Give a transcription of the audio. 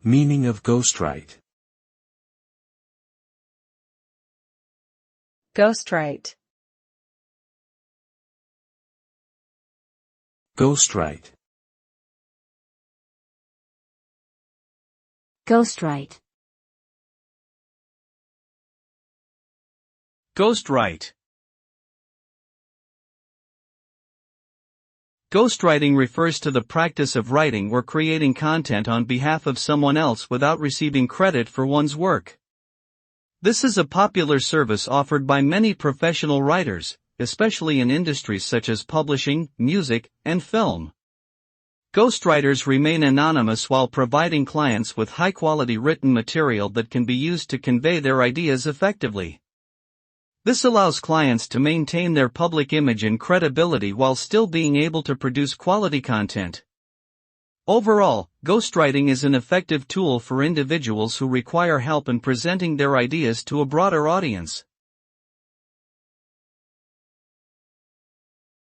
Meaning of ghostwrite. Ghostwrite. Ghostwrite. Ghostwrite. Ghostwrite. Ghostwriting refers to the practice of writing or creating content on behalf of someone else without receiving credit for one's work. This is a popular service offered by many professional writers, especially in industries such as publishing, music, and film. Ghostwriters remain anonymous while providing clients with high-quality written material that can be used to convey their ideas effectively. This allows clients to maintain their public image and credibility while still being able to produce quality content. Overall, ghostwriting is an effective tool for individuals who require help in presenting their ideas to a broader audience.